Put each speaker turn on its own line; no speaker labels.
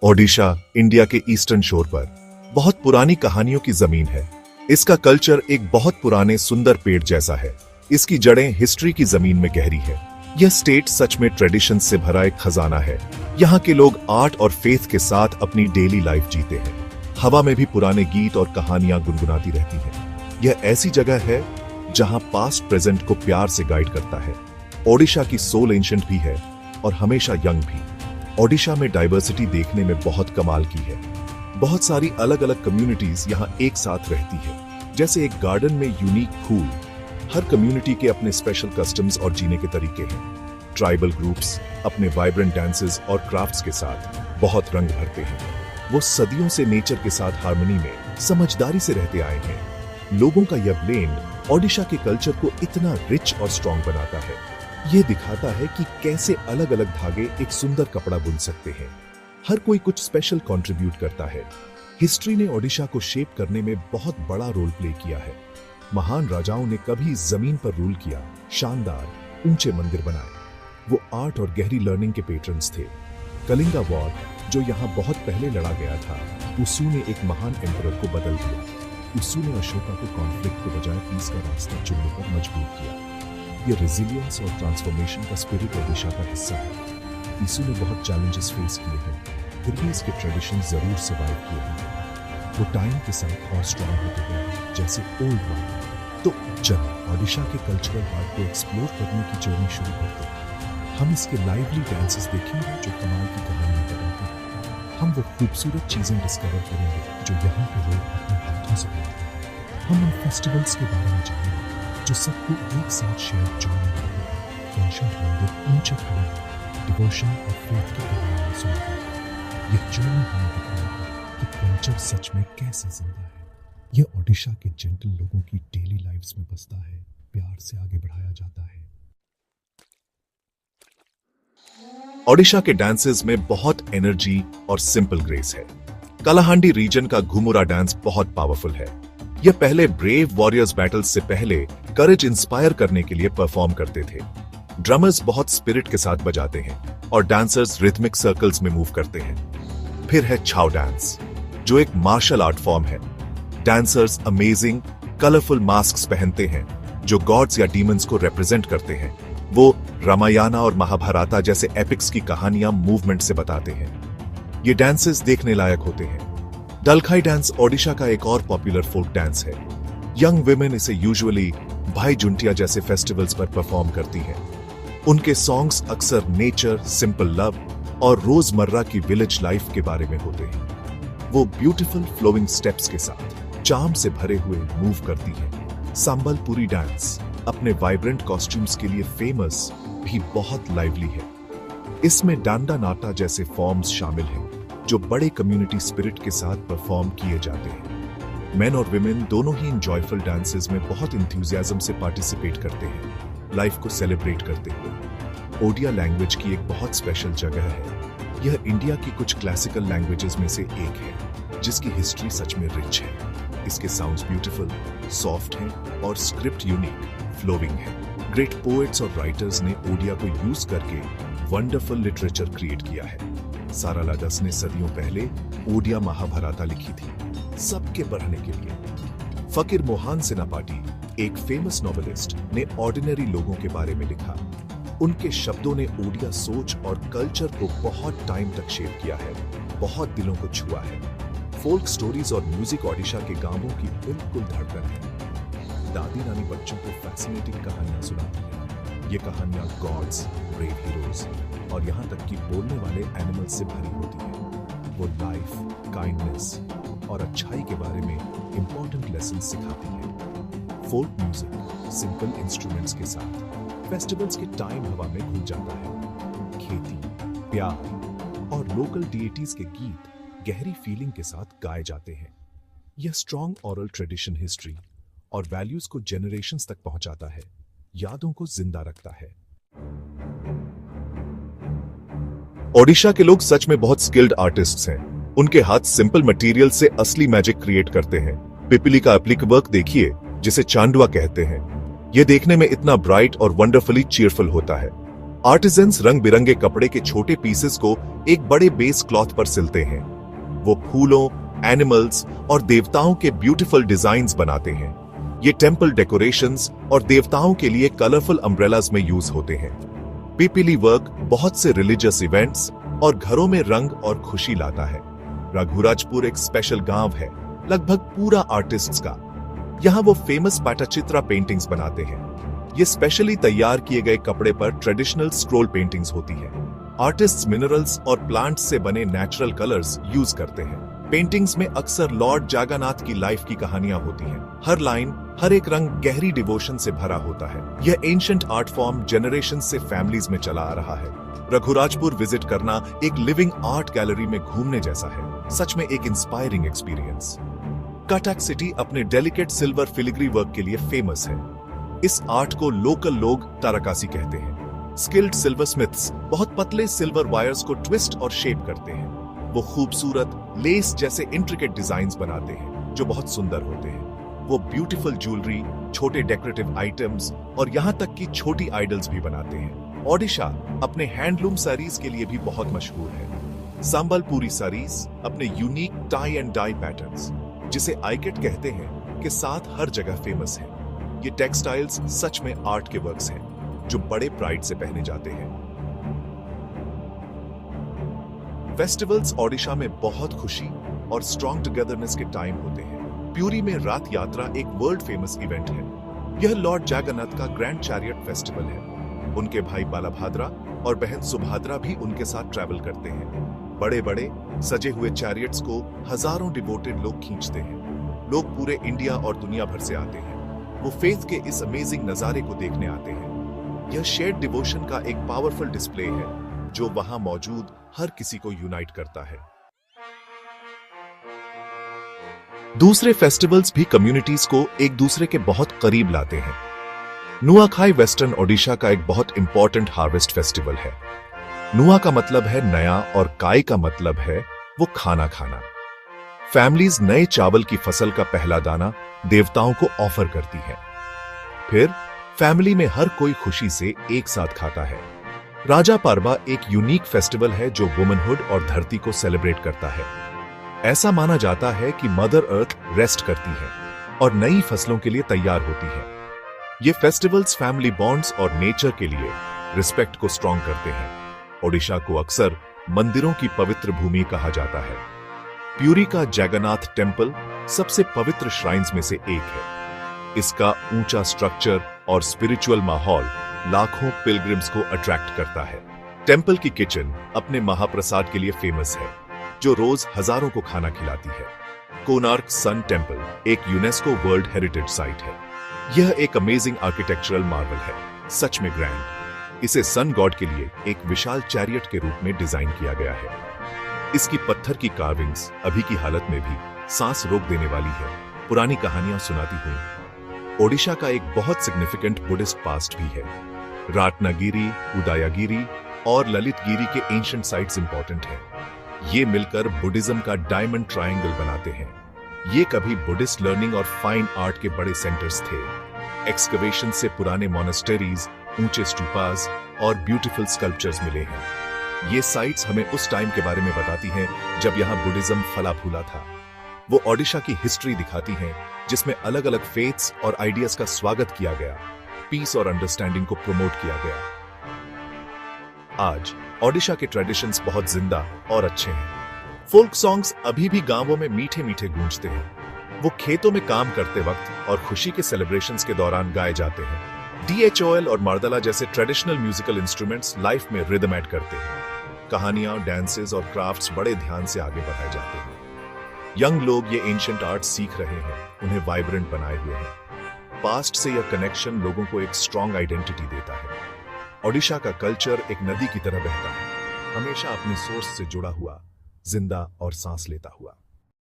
Odisha India के eastern शोर पर बहुत पुरानी कहानियों की जमीन है। इसका कल्चर एक बहुत पुराने सुंदर पेड़ जैसा है। इसकी जड़ें हिस्ट्री की जमीन में गहरी है। यह स्टेट सच में ट्रेडिशन से भरा एक खजाना है। यहाँ के लोग आर्ट और फेथ के साथ अपनी डेली लाइफ जीते हैं। हवा में भी पुराने गीत और कहानियां गुनगुनाती रहती हैं। यह ऐसी जगह है जहां पास्ट प्रेजेंट को प्यार से गाइड करता है। ओडिशा की सोल एंशिएंट भी है और हमेशा यंग भी। ओडिशा में डाइवर्सिटी देखने में बहुत कमाल की है। बहुत सारी अलग अलग कम्युनिटीज यहाँ एक साथ रहती है। जैसे एक गार्डन में यूनिक फूल। हर कम्युनिटी के अपने स्पेशल कस्टम्स और जीने के तरीके हैं। ट्राइबल ग्रुप्स अपने वाइब्रेंट डांसेस और क्राफ्ट्स के साथ बहुत रंग भरते हैं। वो सदियों से नेचर के साथ हार्मनी में समझदारी से रहते आए हैं। लोगों का यह ब्लेंड ओडिशा के कल्चर को इतना रिच और स्ट्रॉन्ग बनाता है। ये दिखाता है कि कैसे अलग अलग धागे एक सुंदर कपड़ा बुन सकते हैं। हर कोई कुछ स्पेशल कंट्रीब्यूट करता है। हिस्ट्री ने ओडिशा को शेप करने में बहुत बड़ा रोल प्ले किया है। महान राजाओं ने कभी जमीन पर रूल किया, शानदार ऊंचे मंदिर बनाए। वो आर्ट और गहरी लर्निंग के पेट्रन्स थे। कलिंगा वॉर जो यहाँ बहुत पहले लड़ा गया था, उसू ने एक महान एम्परर को बदल दिया। उसू ने अशोका को कॉन्फ्लिक्ट के बजाय पीस का रास्ता चुनने पर मजबूर किया। ये रेजिलियंस और ट्रांसफॉर्मेशन का स्पिरिट ओडिशा का हिस्सा है। इसू ने बहुत चैलेंजेस फेस किए हैं, फिर भी इसके ट्रेडिशन जरूर सर्वाइव किए हैं। वो टाइम के साथ और स्ट्रॉन्ग होते गए, जैसे ओल्ड वन। तो चलो ओडिशा के कल्चरल आर्ट को एक्सप्लोर करने की जर्नी शुरू करते हैं। हम इसके लाइवली डांसेस देखेंगे जो कमाल की कहानियां बताते हैं। हम वो खूबसूरत चीजें डिस्कवर करेंगे जो यहाँ के लोग अपने हाथों से करते हैं। हम उन फेस्टिवल्स के बारे में जानेंगे जो सबको एक साथ शेयर जॉइन करते हैं। एंशिएंट मंदिर ऊंचे खड़े हैं, डिवोशन और फेथ की कहानियां सुनते हैं। यह जर्नी हमें दिखाएगी कि कल्चर सच में कैसे जिंदा है। यह ओडिशा के जेंटल लोगों की डेली लाइफ्स में बसता है, प्यार से आगे बढ़ाया जाता है। ओडिशा के डांसेस में बहुत एनर्जी और सिंपल ग्रेस है। कलाहांडी रीजन का घुमुरा डांस बहुत पावरफुल है। यह पहले ब्रेव वॉरियर्स बैटल्स से पहले करेज इंस्पायर करने के लिए परफॉर्म करते थे। ड्रमर्स बहुत स्पिरिट के साथ बजाते हैं और डांसर्स रिथमिक सर्कल्स में मूव करते हैं। फिर है छाव डांस जो एक मार्शल आर्ट फॉर्म है। डांसर्स अमेजिंग कलरफुल मास्क्स पहनते हैं जो गॉड्स या डीमंस को रिप्रेजेंट करते हैं। वो रामायणा और महाभारता जैसे एपिक्स की कहानियां मूवमेंट से बताते हैं। ये डांसेस देखने लायक होते हैं। दलखाई डांस ओडिशा का एक और पॉपुलर फोक डांस है। यंग वुमेन इसे यूजुअली भाई जुंटिया जैसे फेस्टिवल्स पर परफॉर्म करती हैं। उनके सॉन्ग्स अक्सर नेचर, सिंपल लव और रोजमर्रा की विलेज लाइफ के बारे में होते हैं। वो ब्यूटीफुल फ्लोइंग स्टेप्स के साथ चार्म से भरे हुए मूव करती हैं। संबलपुरी डांस अपने वाइब्रेंट कॉस्ट्यूम्स के लिए फेमस भी बहुत लाइवली है। इसमें डांडा नाटा जैसे फॉर्म्स शामिल हैं जो बड़े कम्युनिटी स्पिरिट के साथ परफॉर्म किए जाते हैं। मेन और विमेन दोनों ही इन जॉयफुल डांसेस में बहुत इंथुजियाज्म से पार्टिसिपेट करते हैं, लाइफ को सेलिब्रेट करते हुए। ओडिया लैंग्वेज की एक बहुत स्पेशल जगह है। यह इंडिया की कुछ क्लासिकल लैंग्वेजेस में से एक है जिसकी हिस्ट्री सच में रिच है। इसके साउंड्स ब्यूटीफुल, सॉफ्ट हैं और स्क्रिप्ट यूनिक, फ्लोइंग है। ग्रेट पोएट्स और राइटर्स ने ओडिया को यूज करके वंडरफुल लिटरेचर क्रिएट किया है। साराला दस ने सदियों पहले ओडिया महाभारता लिखी थी, सबके पढ़ने के लिए। फकीर मोहन सेनापति, एक फेमस नॉवेलिस्ट, ने ऑर्डिनरी लोगों के बारे में लिखा। उनके शब्दों ने ओडिया सोच और कल्चर को बहुत टाइम तक शेप किया है, बहुत दिलों को छुआ है। फोल्क स्टोरीज और म्यूजिक ओडिशा के गांवों की बिल्कुल धड़कन है। दादी नानी बच्चों को फैसिनेटिंग कहानियां सुनाती है। ये कहानियां गॉड्स, ब्रेव हीरोज और यहाँ तक कि बोलने वाले एनिमल्स से भरी होती है। वो लाइफ, काइंडनेस और अच्छाई के बारे में इंपॉर्टेंट लेसन सिखाती है। फोल्क म्यूजिक सिंपल इंस्ट्रूमेंट्स के साथ फेस्टिवल्स के टाइम हवा में घुल जाता है। खेती, प्यार और लोकल डिएटीज के गीत गहरी फीलिंग के साथ गाए जाते हैं। यह स्ट्रॉन्ग ओरल ट्रेडिशन हिस्ट्री और वैल्यूज को जेनरेशंस तक पहुंचाता है, यादों को जिंदा रखता है। ओडिशा के लोग सच में बहुत स्किल्ड आर्टिस्ट्स हैं। उनके हाथ सिंपल मटेरियल से असली मैजिक क्रिएट करते हैं। पिपली का एप्लिक वर्क देखिए, जिसे चांदुआ कहते हैं। यह देखने में इतना ब्राइट और वंडरफुली चीयरफुल होता है। आर्टिजन्स रंग बिरंगे कपड़े के छोटे पीसेस को एक बड़े बेस क्लॉथ पर सिलते हैं। वो फूलों, एनिमल्स और देवताओं के ब्यूटीफुल डिजाइन्स बनाते हैं। ये टेम्पल डेकोरेशंस और देवताओं के लिए कलरफुल अम्ब्रेलास में यूज होते हैं। पीपीली वर्क बहुत से रिलीजियस इवेंट्स और घरों में रंग और खुशी लाता है। रघुराजपुर एक स्पेशल गांव है, लगभग पूरा आर्टिस्ट्स का। यहाँ वो फेमस पट्टचित्रा पेंटिंग्स बनाते हैं। ये स्पेशली तैयार किए गए कपड़े पर ट्रेडिशनल स्क्रोल पेंटिंग्स होती हैं। आर्टिस्ट्स मिनरल्स और प्लांट्स से बने नेचुरल कलर्स यूज करते हैं। पेंटिंग्स में अक्सर लॉर्ड जागानाथ की लाइफ की कहानियां होती हैं। हर लाइन, हर एक रंग गहरी डिवोशन से भरा होता है। यह एंशिएंट आर्ट फॉर्म जनरेशन से फैमिलीज में चला आ रहा है। रघुराजपुर विजिट करना एक लिविंग आर्ट गैलरी में घूमने जैसा है। सच में एक इंस्पायरिंग एक्सपीरियंस। कटक सिटी अपने डेलिकेट सिल्वर फिलिग्री वर्क के लिए फेमस है। इस आर्ट को लोकल लोग तारकासी कहते हैं। स्किल्ड सिल्वर स्मिथ्स बहुत पतले सिल्वर वायर्स को ट्विस्ट और शेप करते हैं। वो खूबसूरत लेस जैसे इंट्रिकेट डिजाइन्स बनाते हैं जो बहुत सुंदर होते हैं। वो ब्यूटीफुल ज्वेलरी, छोटे डेकोरेटिव आइटम्स और यहाँ तक कि छोटी आइडल्स भी बनाते हैं। ओडिशा अपने हैंडलूम साड़ीज के लिए भी बहुत मशहूर है। संबलपुरी साड़ीज अपने unique tie and dye patterns, जिसे आइकेट कहते हैं, के साथ हर जगह फेमस है। ये टेक्सटाइल्स सच में आर्ट के वर्क्स हैं जो बड़े प्राइड से पहने जाते हैं। फेस्टिवल्स ओडिशा में बहुत खुशी और स्ट्रॉन्ग टुगेदरनेस के टाइम होते हैं। प्यूरी में रात यात्रा एक वर्ल्ड फेमस इवेंट है। यह लॉर्ड जगन्नाथ का ग्रैंड चैरियट फेस्टिवल है। उनके भाई बालाभाद्रा और बहन सुभद्रा भी उनके साथ ट्रैवल करते हैं। बड़े बड़े सजे हुए चैरियट्स को हजारों डिवोटेड लोग खींचते हैं। लोग पूरे इंडिया और दुनिया भर से आते हैं। वो फेथ के इस अमेजिंग नजारे को देखने आते हैं। यह शेयर्ड डिवोशन का एक पावरफुल डिस्प्ले है जो वहां मौजूद हर किसी को यूनाइट करता है। दूसरे फेस्टिवल्स भी कम्युनिटीज को एक दूसरे के बहुत करीब लाते हैं। नुआखाई वेस्टर्न ओडिशा का एक बहुत इंपॉर्टेंट हार्वेस्ट फेस्टिवल है। नुआ का मतलब है नया और काई का मतलब है वो खाना खाना। फैमिलीज नए चावल की फसल का पहला दाना देवताओं को ऑफर करती है। फिर फैमिली में हर कोई खुशी से एक साथ खाता है। राजा पारबा एक यूनिक फेस्टिवल है जो वुमनहुड और धरती को सेलिब्रेट करता है। ऐसा माना जाता है कि मदर अर्थ रेस्ट करती है और नई फसलों के लिए तैयार होती है। ये फेस्टिवल्स फैमिली बॉन्ड्स और नेचर के लिए रिस्पेक्ट को स्ट्रॉन्ग करते हैं। ओडिशा को अक्सर मंदिरों की पवित्र भूमि कहा जाता है। प्यूरी का जगन्नाथ टेम्पल सबसे पवित्र श्राइन्स में से एक है। इसका ऊंचा स्ट्रक्चर और स्पिरिचुअल माहौल लाखों पिलग्रिम्स को अट्रैक्ट करता है। टेम्पल की किचन अपने महाप्रसाद के लिए फेमस है, जो रोज हजारों को खाना खिलाती है। कोणार्क सन टेम्पल एक यूनेस्को वर्ल्ड हेरिटेज साइट है। यह एक अमेजिंग आर्किटेक्चरल मार्वल है, सच में ग्रैंड। इसे सन गॉड के लिए एक विशाल चैरियट के रूप में डिजाइन किया गया है। इसकी पत्थर की कार्विंग्स अभी की हालत में भी सांस रोक देने वाली है, पुरानी कहानियां सुनाती हुई। ओडिशा का एक बहुत सिग्निफिकेंट बुद्धिस्ट पास्ट भी है। राटनागिरी, उदयगिरी और ललितगिरी के एंशिएंट साइट्स इंपॉर्टेंट हैं। ये मिलकर बुद्धिज्म का डायमंड ट्रायंगल बनाते हैं। ये कभी बुद्धिस्ट लर्निंग और फाइन आर्ट के बड़े सेंटर्स थे। एक्सकवेशन से पुराने मोनेस्टेरीज, ऊंचे स्टूपास और ब्यूटीफुल स्कल्पचर्स मिले हैं। ये साइट्स हमें उस टाइम के बारे में बताती हैं जब यहाँ बुद्धिज्म फला फूला था। वो ओडिशा की हिस्ट्री दिखाती हैं जिसमें अलग अलग फेथ्स और आइडियाज का स्वागत किया गया, पीस और अंडरस्टैंडिंग को प्रमोट किया गया। आज ओडिशा के ट्रेडिशंस बहुत जिंदा और अच्छे हैं। फोल्क सॉन्ग्स अभी भी गांवों में मीठे मीठे गूंजते हैं। वो खेतों में काम करते वक्त और खुशी के सेलिब्रेशंस के दौरान गाए जाते हैं। DHOL और मार्दला जैसे ट्रेडिशनल म्यूजिकल इंस्ट्रूमेंट्स लाइफ में रिदम ऐड करते हैं। कहानियां, डांसेस और क्राफ्ट्स बड़े ध्यान से आगे बढ़ाए जाते हैं। यंग लोग ये एंशिएंट आर्ट सीख रहे हैं, उन्हें वाइब्रेंट बनाए हुए हैं। पास्ट से यह कनेक्शन लोगों को एक स्ट्रॉन्ग आइडेंटिटी देता है। ओडिशा का कल्चर एक नदी की तरह बहता है, हमेशा अपने सोर्स से जुड़ा हुआ, जिंदा और सांस लेता हुआ।